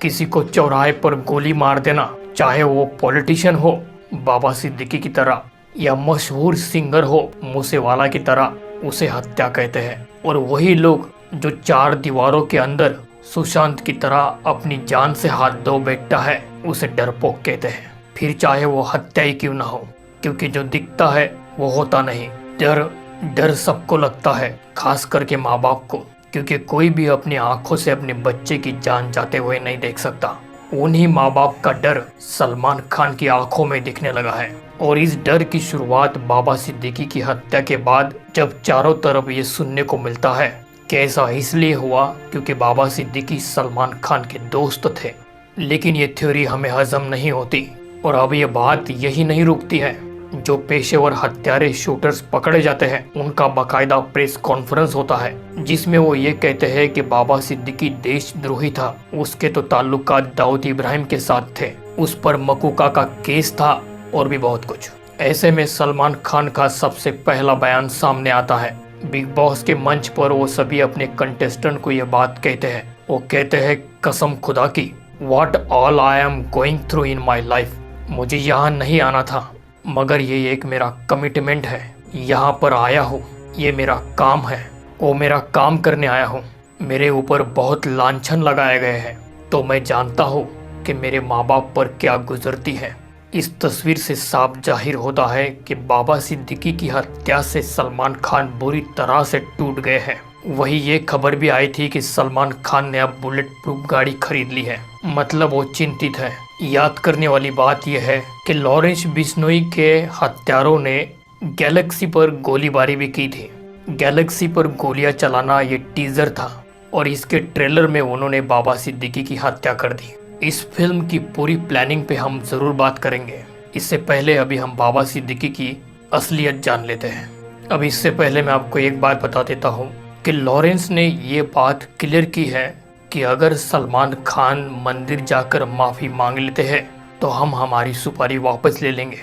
किसी को चौराहे पर गोली मार देना, चाहे वो पॉलिटिशियन हो बाबा सिद्दीकी की तरह या मशहूर सिंगर हो मूसेवाला की तरह, उसे हत्या कहते हैं। और वही लोग जो चार दीवारों के अंदर सुशांत की तरह अपनी जान से हाथ धो बैठता है, उसे डरपोक कहते हैं। फिर चाहे वो हत्या ही क्यों ना हो, क्योंकि जो दिखता है वो होता नहीं। डर डर सबको लगता है, खास करके माँ बाप को, क्योंकि कोई भी अपनी आंखों से अपने बच्चे की जान जाते हुए नहीं देख सकता। उन्हीं माँ बाप का डर सलमान खान की आंखों में दिखने लगा है। और इस डर की शुरुआत बाबा सिद्दीकी की हत्या के बाद जब चारों तरफ ये सुनने को मिलता है कि ऐसा इसलिए हुआ क्योंकि बाबा सिद्दीकी सलमान खान के दोस्त थे। लेकिन ये थ्योरी हमें हजम नहीं होती। और अब ये बात यही नहीं रुकती है। जो पेशेवर हत्यारे शूटर्स पकड़े जाते हैं, उनका बाकायदा प्रेस कॉन्फ्रेंस होता है जिसमें वो ये कहते हैं कि बाबा सिद्दीकी देशद्रोही था, उसके तो ताल्लुकात दाऊद इब्राहिम के साथ थे, उस पर मकूका का केस था और भी बहुत कुछ। ऐसे में सलमान खान का सबसे पहला बयान सामने आता है। बिग बॉस के मंच पर वो सभी अपने कंटेस्टेंट को ये बात कहते हैं। वो कहते हैं, कसम खुदा की, what all I am going through in my life, मुझे यहाँ नहीं आना था, मगर ये एक मेरा कमिटमेंट है। यहाँ पर आया हूँ, ये मेरा काम है, वो मेरा काम करने आया हूँ। मेरे ऊपर बहुत लांछन लगाए गए हैं, तो मैं जानता हूँ कि मेरे माँ बाप पर क्या गुजरती है। इस तस्वीर से साफ जाहिर होता है कि बाबा सिद्दीकी की हत्या से सलमान खान बुरी तरह से टूट गए हैं। वही ये खबर भी आई थी कि सलमान खान ने अब बुलेट प्रूफ गाड़ी खरीद ली है, मतलब वो चिंतित है। याद करने वाली बात यह है कि लॉरेंस बिश्नोई के हत्यारों ने गैलेक्सी पर गोलीबारी भी की थी। गैलेक्सी पर गोलियां चलाना ये टीजर था और इसके ट्रेलर में उन्होंने बाबा सिद्दीकी की हत्या कर दी। इस फिल्म की पूरी प्लानिंग पे हम जरूर बात करेंगे। इससे पहले अभी हम बाबा सिद्दीकी की असलियत जान लेते हैं। अब इससे पहले मैं आपको एक बात बता देता हूँ कि लॉरेंस ने ये बात क्लियर की है कि अगर सलमान खान मंदिर जाकर माफ़ी मांग लेते हैं तो हम हमारी सुपारी वापस ले लेंगे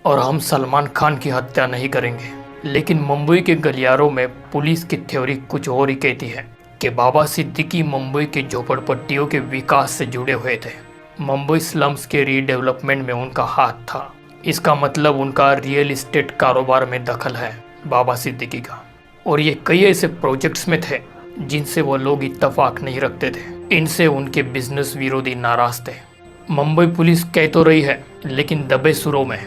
और हम सलमान खान की हत्या नहीं करेंगे। लेकिन मुंबई के गलियारों में पुलिस की थ्योरी कुछ और ही कहती है कि बाबा सिद्दीकी मुंबई के झोपड़पट्टियों के विकास से जुड़े हुए थे। मुंबई स्लम्स के रीडेवलपमेंट में उनका हाथ था। इसका मतलब उनका रियल एस्टेट कारोबार में दखल है बाबा सिद्दीकी का। और ये कई ऐसे प्रोजेक्ट्स में थे जिनसे वो लोग इत्तेफाक नहीं रखते थे। इनसे उनके बिजनेस विरोधी नाराज थे। मुंबई पुलिस कह तो रही है, लेकिन दबे सुरों में,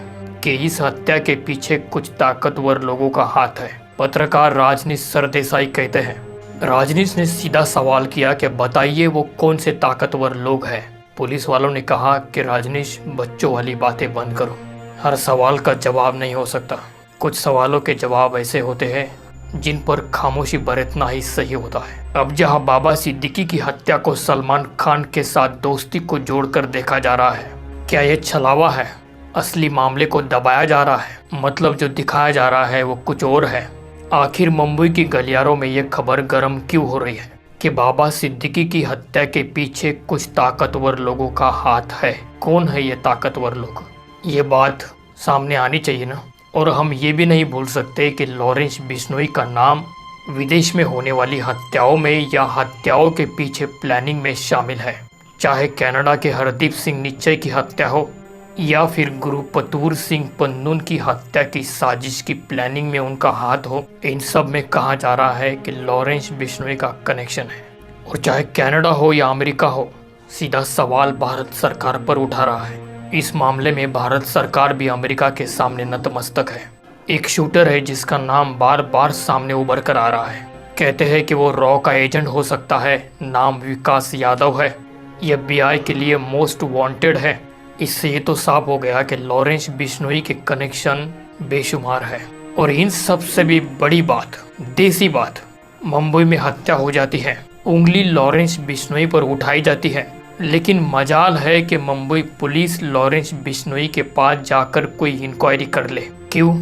कि इस हत्या के पीछे कुछ ताकतवर लोगों का हाथ है। पत्रकार राजनीश सरदेसाई कहते हैं। राजनीश ने सीधा सवाल किया कि बताइए वो कौन से ताकतवर लोग हैं। पुलिस वालों ने कहा कि राजनीश, बच्चों वाली बातें बंद करो, हर सवाल का जवाब नहीं हो सकता। कुछ सवालों के जवाब ऐसे होते हैं जिन पर खामोशी बरतना ही सही होता है। अब जहां बाबा सिद्दीकी की हत्या को सलमान खान के साथ दोस्ती को जोड़कर देखा जा रहा है, क्या ये छलावा है? असली मामले को दबाया जा रहा है? मतलब जो दिखाया जा रहा है वो कुछ और है। आखिर मुंबई की गलियारों में ये खबर गर्म क्यों हो रही है कि बाबा सिद्दीकी की हत्या के पीछे कुछ ताकतवर लोगों का हाथ है? कौन है ये ताकतवर लोग? ये बात सामने आनी चाहिए ना। और हम ये भी नहीं भूल सकते कि लॉरेंस बिश्नोई का नाम विदेश में होने वाली हत्याओं में या हत्याओं के पीछे प्लानिंग में शामिल है। चाहे कनाडा के हरदीप सिंह निश्चय की हत्या हो या फिर गुरुपतूर सिंह पन्नून की हत्या की साजिश की प्लानिंग में उनका हाथ हो, इन सब में कहा जा रहा है कि लॉरेंस बिश्नोई का कनेक्शन है। और चाहे कनाडा हो या अमेरिका हो, सीधा सवाल भारत सरकार पर उठा रहा है। इस मामले में भारत सरकार भी अमेरिका के सामने नतमस्तक है। एक शूटर है जिसका नाम बार बार सामने उभर कर आ रहा है। कहते हैं कि वो रॉ का एजेंट हो सकता है। नाम विकास यादव है। यह FBI के लिए मोस्ट वांटेड है। इससे ये तो साफ हो गया कि लॉरेंस बिश्नोई के कनेक्शन बेशुमार है। और इन सबसे भी बड़ी बात, देसी बात, मुंबई में हत्या हो जाती है, उंगली लॉरेंस बिश्नोई पर उठाई जाती है, लेकिन मजाल है कि मुंबई पुलिस लॉरेंस बिश्नोई के पास जाकर कोई इंक्वायरी कर ले। क्यों?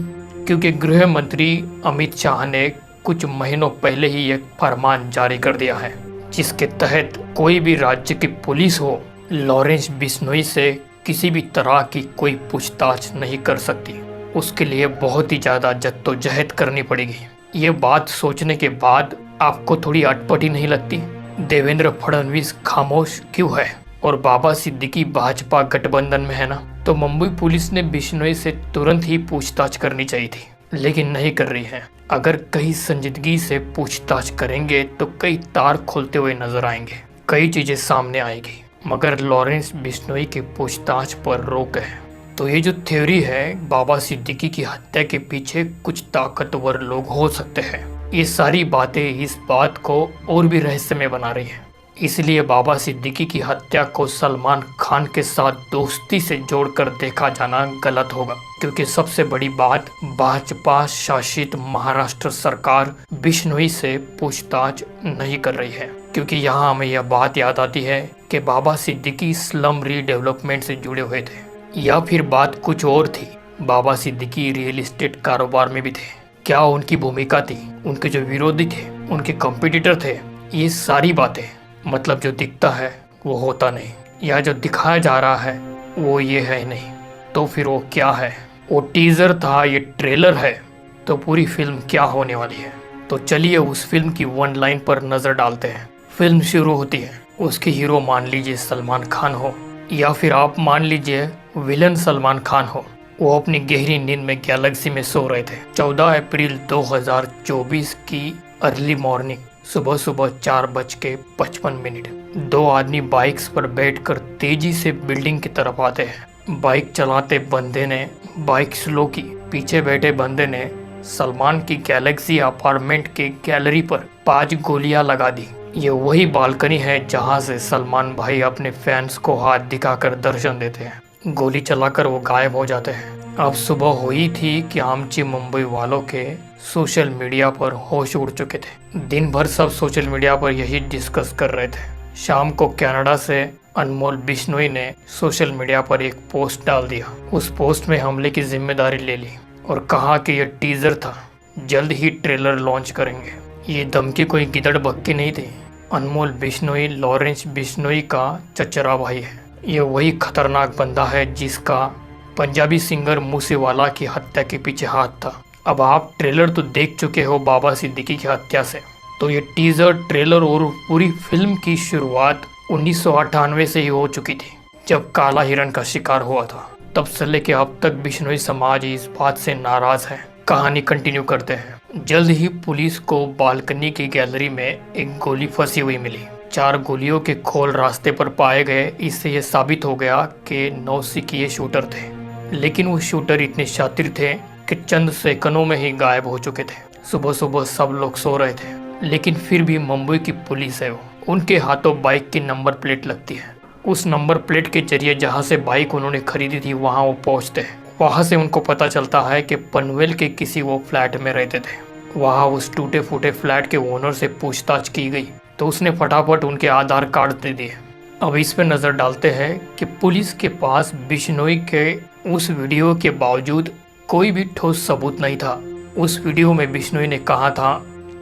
क्योंकि गृह मंत्री अमित शाह ने कुछ महीनों पहले ही एक फरमान जारी कर दिया है जिसके तहत कोई भी राज्य की पुलिस हो, लॉरेंस बिश्नोई से किसी भी तरह की कोई पूछताछ नहीं कर सकती। उसके लिए बहुत ही ज़्यादा जद्दोजहद करनी पड़ेगी। ये बात सोचने के बाद आपको थोड़ी अटपटी नहीं लगती? देवेंद्र फडणवीस खामोश क्यों है और बाबा सिद्दीकी भाजपा गठबंधन में है ना, तो मुंबई पुलिस ने बिश्नोई से तुरंत ही पूछताछ करनी चाहिए थी, लेकिन नहीं कर रही है। अगर कहीं संजीदगी से पूछताछ करेंगे तो कई तार खोलते हुए नजर आएंगे, कई चीजें सामने आएगी, मगर लॉरेंस बिश्नोई की पूछताछ पर रोक है। तो ये जो थ्योरी है बाबा सिद्दीकी की हत्या के पीछे कुछ ताकतवर लोग हो सकते हैं, ये सारी बातें इस बात को और भी रहस्यमय बना रही है। इसलिए बाबा सिद्दीकी की हत्या को सलमान खान के साथ दोस्ती से जोड़कर देखा जाना गलत होगा, क्योंकि सबसे बड़ी बात भाजपा शासित महाराष्ट्र सरकार बिश्नोई से पूछताछ नहीं कर रही है, क्योंकि यहाँ हमें यह बात याद आती है कि बाबा सिद्दीकी स्लम रीडेवलपमेंट से जुड़े हुए थे, या फिर बात कुछ और थी, बाबा सिद्दीकी रियल एस्टेट कारोबार में भी थे। क्या उनकी भूमिका थी, उनके जो विरोधी थे, उनके कंपटीटर थे, ये सारी बातें, मतलब जो दिखता है वो होता नहीं, या जो दिखाया जा रहा है वो ये है नहीं, तो फिर वो क्या है? वो टीजर था, ये ट्रेलर है, तो पूरी फिल्म क्या होने वाली है? तो चलिए उस फिल्म की वन लाइन पर नजर डालते हैं। फिल्म शुरू होती है, उसके हीरो मान लीजिए सलमान खान हो, या फिर आप मान लीजिए विलन सलमान खान हो। वो अपनी गहरी नींद में गैलेक्सी में सो रहे थे। 14 अप्रैल 2024 की अर्ली मॉर्निंग, सुबह सुबह 4:55। दो आदमी बाइक्स पर बैठकर तेजी से बिल्डिंग की तरफ आते हैं। बाइक चलाते बंदे ने बाइक स्लो की। पीछे बैठे बंदे ने सलमान की गैलेक्सी अपार्टमेंट के गैलरी पर 5 गोलियां लगा दी। ये वही बालकनी है जहां से सलमान भाई अपने फैंस को हाथ दिखाकर दर्शन देते हैं। गोली चलाकर वो गायब हो जाते हैं। अब सुबह हुई थी कि आमची मुंबई वालों के सोशल मीडिया पर होश उड़ चुके थे। दिन भर सब सोशल मीडिया पर यही डिस्कस कर रहे थे। शाम को कनाडा से अनमोल बिश्नोई ने सोशल मीडिया पर एक पोस्ट डाल दिया। उस पोस्ट में हमले की जिम्मेदारी ले ली और कहा कि यह टीजर था, जल्द ही ट्रेलर लॉन्च करेंगे। ये धमकी कोई गिदड़ बक्की नहीं थी। अनमोल बिश्नोई लॉरेंस बिश्नोई का चचेरा भाई है। ये वही खतरनाक बंदा है जिसका पंजाबी सिंगर मूसेवाला की हत्या के पीछे हाथ था। अब आप ट्रेलर तो देख चुके हो बाबा सिद्दीकी की हत्या से, तो ये टीजर, ट्रेलर और पूरी फिल्म की शुरुआत 1998 से ही हो चुकी थी, जब काला हिरण का शिकार हुआ था। तब से लेके अब तक बिश्नोई समाज इस बात से नाराज है। कहानी कंटिन्यू करते हैं। जल्द ही पुलिस को बालकनी की गैलरी में एक गोली फंसी हुई मिली। 4 गोलियों के खोल रास्ते पर पाए गए। इससे यह साबित हो गया कि नौसिखिए शूटर थे, लेकिन वो शूटर इतने शातिर थे कि चंद सेकंडों में ही गायब हो चुके थे। सुबह सुबह सब लोग सो रहे थे, लेकिन फिर भी मुंबई की पुलिस है, उनके हाथों बाइक की नंबर प्लेट लगती है। उस नंबर प्लेट के जरिए जहां से बाइक उन्होंने खरीदी थी वहां वो पहुंचते हैं। वहां से उनको पता चलता है कि पनवेल के किसी वो फ्लैट में रहते थे। वहां उस टूटे फूटे फ्लैट के ओनर से पूछताछ की गई तो उसने फटाफट उनके आधार कार्ड दे दिए। अब इस पे नज़र डालते हैं कि पुलिस के पास बिश्नोई के उस वीडियो के बावजूद कोई भी ठोस सबूत नहीं था। उस वीडियो में बिश्नोई ने कहा था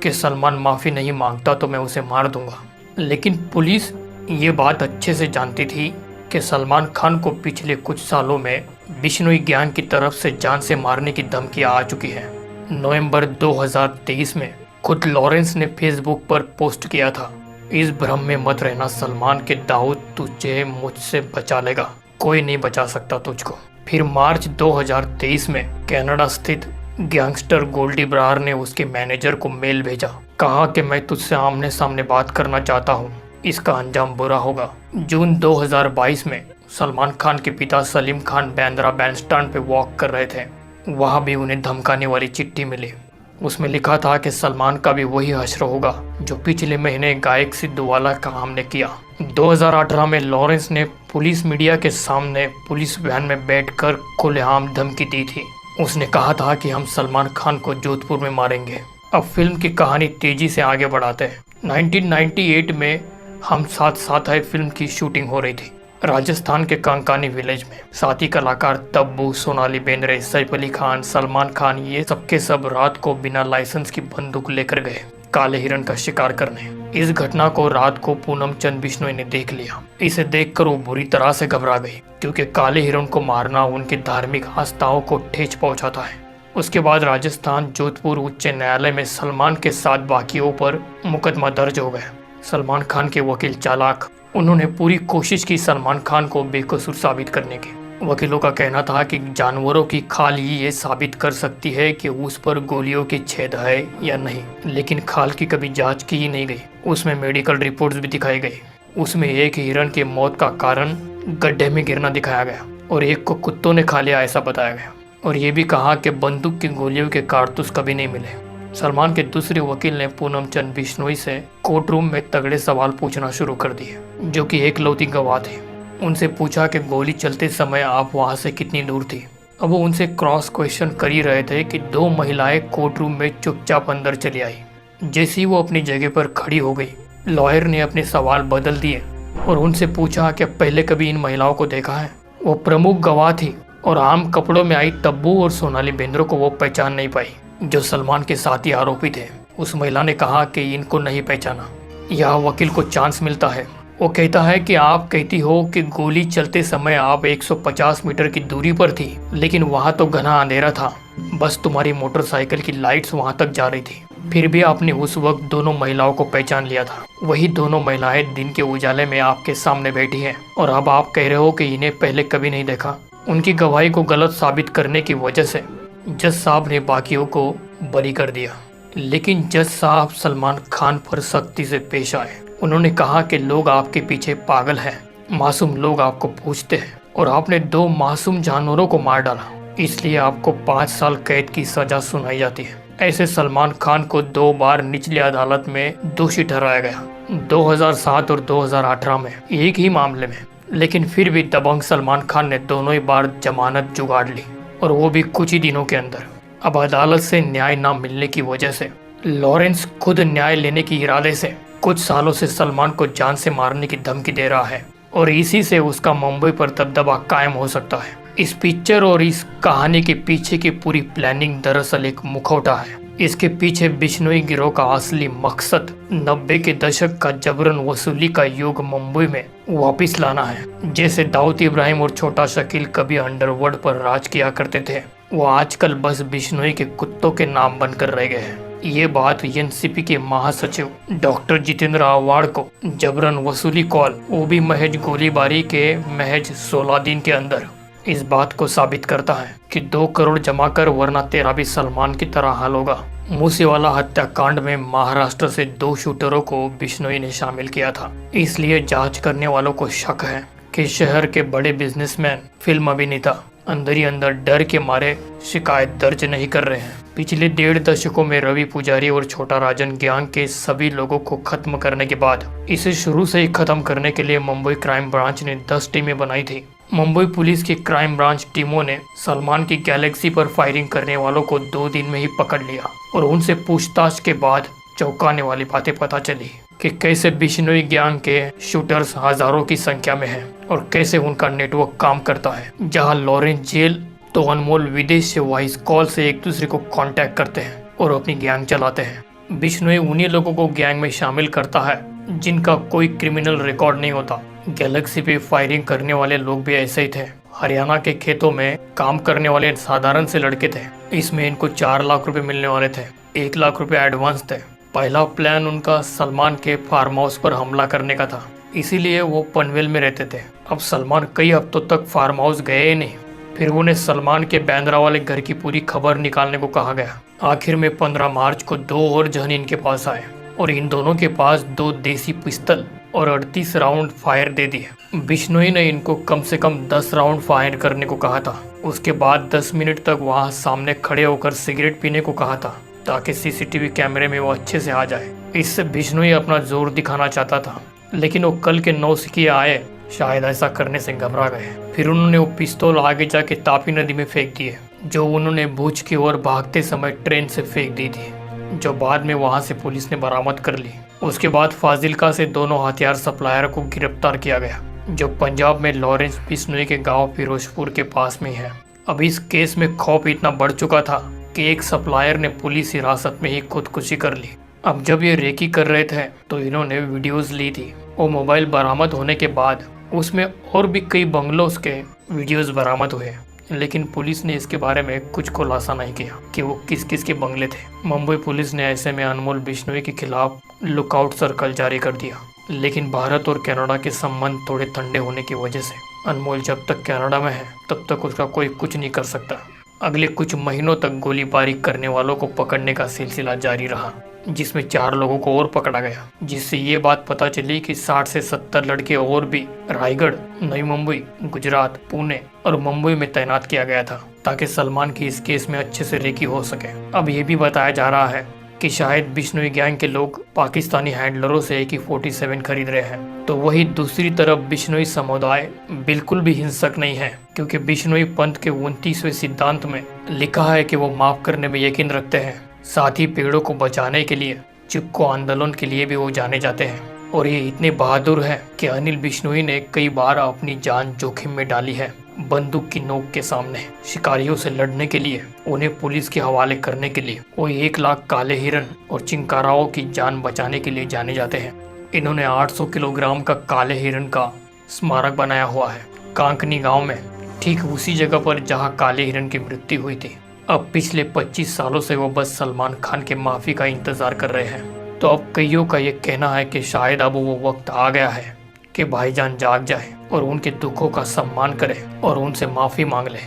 कि सलमान माफ़ी नहीं मांगता तो मैं उसे मार दूंगा, लेकिन पुलिस ये बात अच्छे से जानती थी कि सलमान खान को पिछले कुछ सालों में बिश्नोई गैंग की तरफ से जान से मारने की धमकियां आ चुकी हैं। नवंबर 2023 में खुद लॉरेंस ने फेसबुक पर पोस्ट किया था, इस भ्रम में मत रहना सलमान के दाऊद, तुझे मुझसे बचा लेगा, कोई नहीं बचा सकता तुझको। फिर मार्च 2023 में कनाडा स्थित गैंगस्टर गोल्डी ब्रार ने उसके मैनेजर को मेल भेजा, कहा कि मैं तुझसे आमने सामने बात करना चाहता हूँ, इसका अंजाम बुरा होगा। जून 2022 में सलमान खान के पिता सलीम खान बांद्रा बैंडस्टैंड पे वॉक कर रहे थे। वहाँ भी उन्हें धमकाने वाली चिट्ठी मिली। उसमें लिखा था कि सलमान का भी वही हश्र होगा जो पिछले महीने गायक सिद्धूवाला का हमने किया। 2018 में लॉरेंस ने पुलिस मीडिया के सामने पुलिस वैन में बैठकर खुलेआम धमकी दी थी। उसने कहा था कि हम सलमान खान को जोधपुर में मारेंगे। अब फिल्म की कहानी तेजी से आगे बढ़ाते हैं। 1998 में हम साथ साथ है फिल्म की शूटिंग हो रही थी राजस्थान के कंकानी विलेज में। साथी कलाकार तब्बू, सोनाली बेंद्रे, सैफ अली खान, सलमान खान, ये सबके सब रात को बिना लाइसेंस की बंदूक लेकर गए काले हिरण का शिकार करने। इस घटना को रात को पूनम चंद बिश्नोई ने देख लिया। इसे देखकर वो बुरी तरह से घबरा गई, क्योंकि काले हिरण को मारना उनकी धार्मिक आस्थाओं को ठेस पहुंचाता है। उसके बाद राजस्थान जोधपुर उच्च न्यायालय में सलमान के 7 बाकियों पर मुकदमा दर्ज हो गया। सलमान खान के वकील चालाक उन्होंने पूरी कोशिश की सलमान खान को बेकसूर साबित करने की। वकीलों का कहना था कि जानवरों की खाल ही ये साबित कर सकती है कि उस पर गोलियों के छेद है या नहीं, लेकिन खाल की कभी जांच की ही नहीं गई। उसमें मेडिकल रिपोर्ट्स भी दिखाई गई। उसमें एक हिरण की मौत का कारण गड्ढे में गिरना दिखाया गया और एक को कुत्तों ने खा लिया ऐसा बताया गया, और ये भी कहा कि बंदूक की गोलियों के कारतूस कभी नहीं मिले। सलमान के दूसरे वकील ने पूनम चंद बिश्नोई से कोर्ट रूम में तगड़े सवाल पूछना शुरू कर दिए, जो कि एकलौती गवाह थे। उनसे पूछा कि गोली चलते समय आप वहां से कितनी दूर थी। अब वो उनसे क्रॉस क्वेश्चन कर ही रहे थे कि दो महिलाएं कोर्ट रूम में चुपचाप अंदर चली आई। जैसे ही वो अपनी जगह पर खड़ी हो गई, लॉयर ने अपने सवाल बदल दिए और उनसे पूछा कि पहले कभी इन महिलाओं को देखा है। वो प्रमुख गवाह थी और आम कपड़ों में आई तब्बू और सोनाली बेंद्रे को वो पहचान नहीं पाई, जो सलमान के साथी आरोपी थे। उस महिला ने कहा कि इनको नहीं पहचाना। यह वकील को चांस मिलता है। वो कहता है कि आप कहती हो कि गोली चलते समय आप 150 मीटर की दूरी पर थी, लेकिन वहाँ तो घना अंधेरा था, बस तुम्हारी मोटरसाइकिल की लाइट्स वहाँ तक जा रही थी। फिर भी आपने उस वक्त दोनों महिलाओं को पहचान लिया था। वही दोनों महिलाएं दिन के उजाले में आपके सामने बैठी हैं और अब आप कह रहे हो कि इन्हें पहले कभी नहीं देखा। उनकी गवाही को गलत साबित करने की वजह से जज साहब ने बाकियों को बरी कर दिया, लेकिन जज साहब सलमान खान पर सख्ती से पेश आए। उन्होंने कहा कि लोग आपके पीछे पागल हैं, मासूम लोग आपको पूछते हैं और आपने दो मासूम जानवरों को मार डाला, इसलिए आपको 5 साल कैद की सजा सुनाई जाती है। ऐसे सलमान खान को 2 बार निचली अदालत में दोषी ठहराया गया, 2007 और 2018 में एक ही मामले में, लेकिन फिर भी दबंग सलमान खान ने दोनों ही बार जमानत जुगाड़ ली, और वो भी कुछ ही दिनों के अंदर। अब अदालत से न्याय न मिलने की वजह से लॉरेंस खुद न्याय लेने के इरादे से कुछ सालों से सलमान को जान से मारने की धमकी दे रहा है, और इसी से उसका मुंबई पर दबदबा कायम हो सकता है। इस पिक्चर और इस कहानी के पीछे की पूरी प्लानिंग दरअसल एक मुखौटा है। इसके पीछे बिश्नोई गिरोह का असली मकसद 90 के दशक का जबरन वसूली का युग मुंबई में वापस लाना है। जैसे दाऊद इब्राहिम और छोटा शकील कभी अंडरवर्ल्ड पर राज किया करते थे, वो आजकल बस बिश्नोई के कुत्तों के नाम बनकर रह गए हैं। ये बात एनसीपी के महासचिव डॉक्टर जितेंद्र आव्हाड को जबरन वसूली कॉल, वो भी महज गोलीबारी के महज 16 दिन के अंदर, इस बात को साबित करता है कि 2 करोड़ जमा कर वरना तेरा भी सलमान की तरह हाल होगा। मूसेवाला हत्याकांड में महाराष्ट्र से 2 शूटरों को बिश्नोई ने शामिल किया था, इसलिए जांच करने वालों को शक है कि शहर के बड़े बिजनेसमैन, फिल्म अभिनेता अंदर ही अंदर डर के मारे शिकायत दर्ज नहीं कर रहे हैं। पिछले 1.5 दशकों में रवि पुजारी और छोटा राजन गैंग के सभी लोगों को खत्म करने के बाद इसे शुरू से ही खत्म करने के लिए मुंबई क्राइम ब्रांच ने 10 टीमें बनाई थी। मुंबई पुलिस की क्राइम ब्रांच टीमों ने सलमान की गैलेक्सी पर फायरिंग करने वालों को 2 दिन में ही पकड़ लिया, और उनसे पूछताछ के बाद चौंकाने वाली बातें पता चली कि कैसे बिश्नोई गैंग के शूटर्स हजारों की संख्या में हैं और कैसे उनका नेटवर्क काम करता है। जहां लॉरेंस जेल तो अनमोल विदेश से वॉइस कॉल से एक दूसरे को कांटेक्ट करते हैं और अपनी गैंग चलाते हैं। बिश्नोई उन्हीं लोगों को गैंग में शामिल करता है जिनका कोई क्रिमिनल रिकॉर्ड नहीं होता। गैलेक्सी पे फायरिंग करने वाले लोग भी ऐसे ही थे। हरियाणा के खेतों में काम करने वाले साधारण से लड़के थे। इसमें इनको 4 लाख रुपए मिलने वाले थे। 1 लाख रुपए एडवांस थे। पहला प्लान उनका सलमान के फार्म हाउस पर हमला करने का था, इसीलिए वो पनवेल में रहते थे। अब सलमान कई हफ्तों तक फार्म हाउस गए ही नहीं। फिर उन्हें सलमान के बांद्रा वाले घर की पूरी खबर निकालने को कहा गया। आखिर में 15 मार्च को 2 और जन इनके पास आए और इन दोनों के पास 2 देसी पिस्तल और 38 राउंड फायर दे दिए। बिश्नोई ने इनको कम से कम 10 राउंड फायर करने को कहा था। उसके बाद 10 मिनट तक वहां सामने खड़े होकर सिगरेट पीने को कहा था, ताकि सीसीटीवी कैमरे में वो अच्छे से आ जाए। इससे बिश्नोई अपना जोर दिखाना चाहता था, लेकिन वो कल के नौसिखिए आए, शायद ऐसा करने से घबरा गए। फिर उन्होंने वो पिस्तौल आगे जाके तापी नदी में फेंक दिए, जो उन्होंने भुज की ओर भागते समय ट्रेन से फेंक दी थी, जो बाद में वहां से पुलिस ने बरामद कर ली। उसके बाद फाजिल्का से दोनों हथियार सप्लायर को गिरफ्तार किया गया, जो पंजाब में लॉरेंस बिश्नोई के गांव फिरोजपुर के पास में है। अब इस केस में खौफ इतना बढ़ चुका था कि एक सप्लायर ने पुलिस हिरासत में ही खुदकुशी कर ली। अब जब ये रेकी कर रहे थे तो इन्होंने वीडियोस ली थी। वो मोबाइल बरामद होने के बाद उसमें और भी कई बंगलों के वीडियोस बरामद हुए, लेकिन पुलिस ने इसके बारे में कुछ खुलासा नहीं किया कि वो किस किस के बंगले थे। मुंबई पुलिस ने ऐसे में अनमोल बिश्नोई के खिलाफ लुकआउट सर्कल जारी कर दिया। लेकिन भारत और कनाडा के संबंध थोड़े ठंडे होने की वजह से अनमोल जब तक कनाडा में है तब तक उसका कोई कुछ नहीं कर सकता। अगले कुछ महीनों तक गोलीबारी करने वालों को पकड़ने का सिलसिला जारी रहा, जिसमें 4 लोगों को और पकड़ा गया, जिससे ये बात पता चली कि 60 से 70 लड़के और भी रायगढ़, नई मुंबई, गुजरात, पुणे और मुंबई में तैनात किया गया था ताकि सलमान की इस केस में अच्छे से रेकी हो सके। अब ये भी बताया जा रहा है कि शायद बिश्नोई गैंग के लोग पाकिस्तानी हैंडलरों से AK-47 खरीद रहे हैं। तो वही दूसरी तरफ बिश्नोई समुदाय बिल्कुल भी हिंसक नहीं है, क्योंकि बिश्नोई पंथ के 29वें सिद्धांत में लिखा है कि वो माफ करने में यकीन रखते हैं। साथ ही पेड़ों को बचाने के लिए चिपको आंदोलन के लिए भी वो जाने जाते हैं और ये इतने बहादुर हैं कि अनिल बिश्नोई ने कई बार अपनी जान जोखिम में डाली है। बंदूक की नोक के सामने शिकारियों से लड़ने के लिए, उन्हें पुलिस के हवाले करने के लिए, वो 1 लाख काले हिरन और चिंकाराओं की जान बचाने के लिए जाने जाते हैं। इन्होंने 800 किलोग्राम का काले हिरन का स्मारक बनाया हुआ है कांकनी गांव में, ठीक उसी जगह पर जहां काले हिरन की मृत्यु हुई थी। अब पिछले 25 सालों से वो बस सलमान खान के माफी का इंतजार कर रहे हैं। तो अब कईयों का ये कहना है कि शायद अब वो वक्त आ गया है कि भाईजान जाग जाए और उनके दुखों का सम्मान करे और उनसे माफी मांग ले।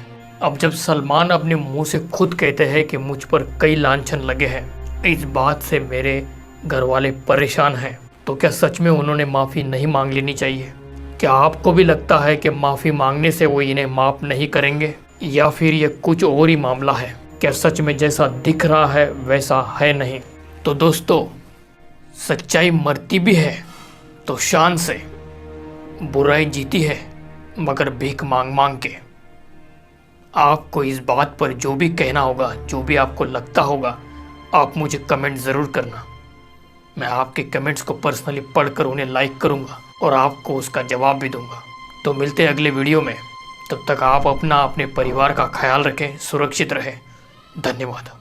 अब जब सलमान अपने मुंह से खुद कहते हैं कि मुझ पर कई लांछन लगे हैं, इस बात से मेरे घर वाले परेशान हैं, तो क्या सच में उन्होंने माफी नहीं मांग लेनी चाहिए? क्या आपको भी लगता है कि माफी मांगने से वो इन्हें माफ नहीं करेंगे, या फिर ये कुछ और ही मामला है? क्या सच में जैसा दिख रहा है वैसा है नहीं? तो दोस्तों, सच्चाई मरती भी है तो शान से, बुराई जीती है मगर भीख मांग मांग के। आपको इस बात पर जो भी कहना होगा, जो भी आपको लगता होगा, आप मुझे कमेंट ज़रूर करना। मैं आपके कमेंट्स को पर्सनली पढ़कर उन्हें लाइक करूंगा और आपको उसका जवाब भी दूंगा। तो मिलते हैं अगले वीडियो में। तब तक आप अपना, अपने परिवार का ख्याल रखें, सुरक्षित रहें। धन्यवाद।